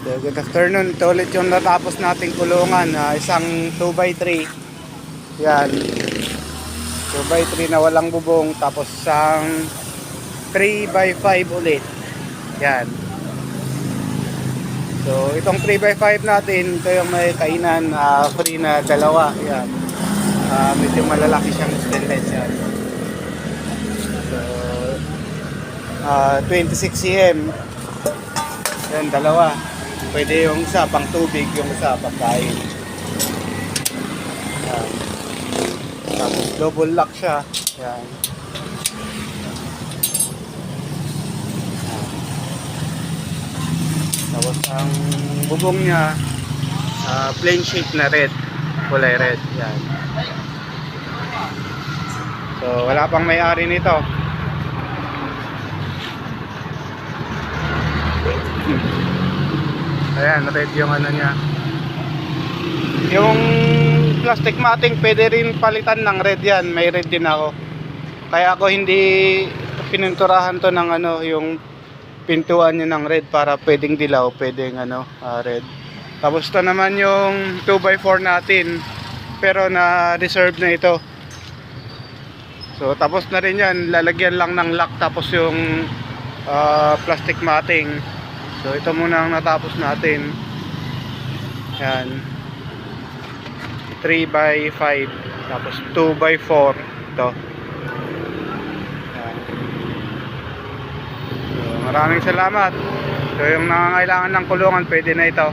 So, good afternoon. Ito ulit yung natapos nating kulungan. Isang 2x3. Yan. 2x3 na walang bubong. Tapos isang 3x5 ulit. Yan. So, itong 3x5 natin, ito yung may kainan. Free na dalawa. Yan. Medyo malalaki siyang stainless. Yan. So, 26 cm. Yan, dalawa. Pwede yung isa pang tubig, yung isa pagkain. Yan. Tapos double lock siya. Yan. Tapos ang bubong niya plain sheet na red, kulay red. Yan. So wala pang may-ari nito. Ayan, red yung ano niya. Yung plastic matting pwede rin palitan ng red yan. May red din ako. Kaya ako hindi pininturahan to ng ano, yung pintuan niya ng red para pwedeng dilaw, pwedeng ano, red. Tapos ito naman yung 2x4 natin. Pero na reserve na ito. So tapos na rin yan. Lalagyan lang ng lock tapos yung plastic matting. So ito muna ang natapos natin. Yan. 3x5 tapos 2x4 ito. Yan. So, maraming salamat. So yung nangangailangan ng kulungan pwede na ito.